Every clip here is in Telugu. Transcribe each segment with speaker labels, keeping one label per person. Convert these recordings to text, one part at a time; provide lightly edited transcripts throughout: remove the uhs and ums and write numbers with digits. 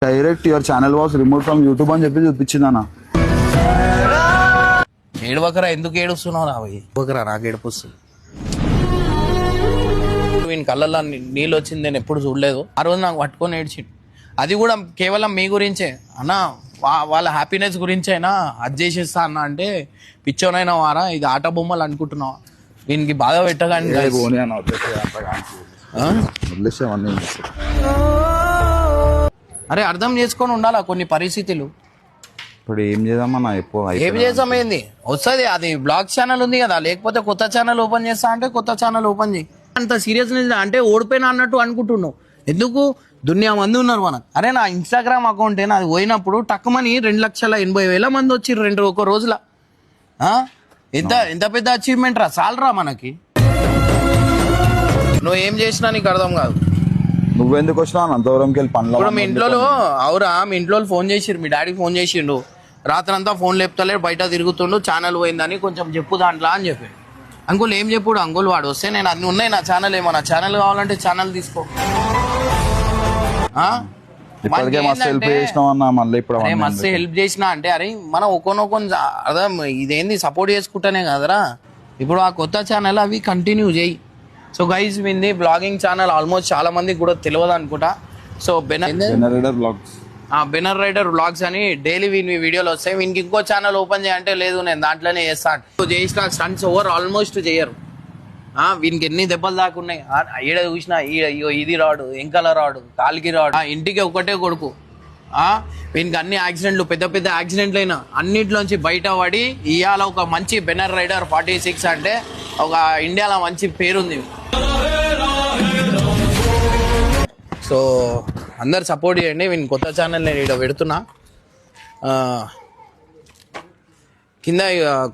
Speaker 1: Direct your channel was remove from YouTube అని చెప్పి చూపించింది అన్న.
Speaker 2: ఏడవకరా, ఎందుకు ఏడుస్తున్నావు రా భయ్? ఏడవకరా, నాకు ఏడుపు వస్తుంది. వీని కళ్ళల్లో నీళ్ళు వచ్చింది నేను ఎప్పుడు చూడలేదు. ఆ రోజు నాకు పట్టుకొని ఏడ్చిండు. అది కూడా కేవలం మీ గురించే అన్న, వాళ్ళ హ్యాపీనెస్ గురించైనా అది చేసేస్తా అన్న అంటే పిచ్చోనైనా వారా, ఇది ఆట బొమ్మలు అనుకుంటున్నావా? దీనికి బాధ పెట్టగాని అరే అర్థం చేసుకొని ఉండాలా కొన్ని పరిస్థితులు.
Speaker 1: ఇప్పుడు ఏం చేద్దామన్నా?
Speaker 2: ఏం చేద్దాం ఏంది వస్తుంది, అది బ్లాగ్ ఛానల్ ఉంది కదా, లేకపోతే కొత్త ఛానల్ ఓపెన్ చేస్తా అంటే కొత్త ఛానల్ ఓపెన్ చేయి. అంత సీరియస్నెస్ అంటే ఓడిపోయినా అన్నట్టు అనుకుంటున్నావు ఎందుకు? దునియా మంది ఉన్నారు మనకు. అరే నా ఇన్స్టాగ్రామ్ అకౌంట్ అది పోయినప్పుడు టక్కుమని 2,80,000 మంది వచ్చిర్రు ఒక రోజుల. ఎంత ఎంత పెద్ద అచీవ్మెంట్ రా, చాలరా మనకి. నువ్వు ఏం చేసినా నీకు అర్థం కాదు.
Speaker 1: నువ్వెందుకు వచ్చినావు అంత దూరంకి వెళ్ళి పనులు?
Speaker 2: ఇప్పుడు మీ ఇంట్లో అవురా, మీ ఇంట్లో ఫోన్ చేసిర్రు, మీ డాడీకి ఫోన్ చేసిండు, రాత్రంతా ఫోన్ లేపుతలేడు, బయట తిరుగుతుండు, ఛానల్ పోయిందని కొంచెం చెప్పు దాంట్లో అని చెప్పి. అంకుల్ ఏం చెప్పుడు? అంకుల్ వాడు వస్తే నేను అన్ని ఉన్నాయి నా ఛానల్, ఏమో నా ఛానల్ కావాలంటే ఛానల్ తీసుకో. మస్తు హెల్ప్ చేసినా అంటే అరే మనం ఒక్కొక్క అర్థం ఇదేంది సపోర్ట్ చేసుకుంటానే కదరా. ఇప్పుడు ఆ కొత్త ఛానల్ అవి కంటిన్యూ చేయి. సో గైజ్ వింది బ్లాగింగ్ ఛానల్ ఆల్మోస్ట్ చాలా మందికి కూడా తెలియదు అనుకుంటా. సో బెనర్ రైడర్ బ్లాగ్స్ అని డైలీ వీని వీడియోలు వస్తాయి. వీనికి ఇంకో ఛానల్ ఓపెన్ చేయంటే లేదు నేను దాంట్లోనే చేస్తాను. చేసిన స్టంట్స్ ఓవర్ ఆల్మోస్ట్ చేయరు. వీనికి ఎన్ని దెబ్బలు దాకా ఉన్నాయి. ఈడ చూసినా ఇది రాడు, ఎంకల రాడు, కాలికి రాడు, ఇంటికి ఒకటే కొడుకు. వీనికి అన్ని యాక్సిడెంట్లు, పెద్ద పెద్ద యాక్సిడెంట్లు అయినా అన్నింటిలోంచి బయట పడి ఇవాళ ఒక మంచి బెనర్ రైడర్ 46 అంటే ఒక ఇండియాలో మంచి పేరుంది. సో అందరు సపోర్ట్ చేయండి. వీని కొత్త ఛానల్ నేను ఇక్కడ పెడుతున్నా, కింద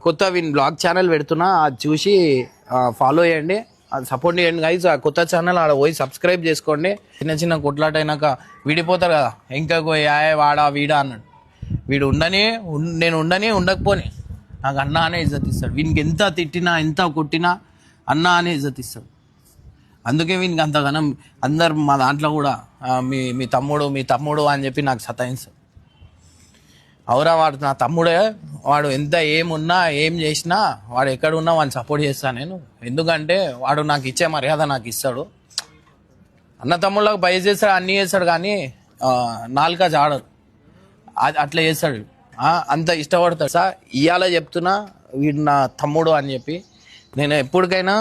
Speaker 2: కొత్త వీని బ్లాగ్ ఛానల్ పెడుతున్నా, అది చూసి ఫాలో చేయండి, అది సపోర్ట్ చేయండి గైజ్. ఆ కొత్త ఛానల్ ఆడ పోయి సబ్స్క్రైబ్ చేసుకోండి. చిన్న చిన్న కొట్లాట అయినాక విడిపోతారు కదా, ఇంకా వాడా వీడా అన్నాడు. వీడు నేను ఉండకపోని నాకు అన్న అనే ఇజ్జత్ ఇస్తాడు. వీనికి ఎంత తిట్టినా ఎంత కొట్టినా అన్న అనే ఇజ్జత్ ఇస్తాడు. అందుకే వీనికి అంతగానం అందరు మా దాంట్లో కూడా మీ తమ్ముడు అని చెప్పి నాకు సతాయిస్తాడు. అవురా, వాడు నా తమ్ముడే, వాడు ఎంత ఏమున్నా ఏం చేసినా వాడు ఎక్కడున్నా వాడిని సపోర్ట్ చేస్తాను నేను. ఎందుకంటే వాడు నాకు ఇచ్చే మర్యాద నాకు ఇస్తాడు. అన్న తమ్ముళ్ళకి బయ చేస్తాడు, అన్నీ చేస్తాడు, కానీ నాలుక జాడరు, అట్లా చేస్తాడు. అంత ఇష్టపడతాడు. సార్ ఇవాళ చెప్తున్నా వీడు నా తమ్ముడు అని చెప్పి నేను ఎప్పటికైనా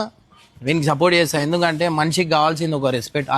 Speaker 2: వీనికి సపోర్ట్ చేస్తాను. ఎందుకంటే మనిషికి కావాల్సింది ఒక రెస్పెక్ట్.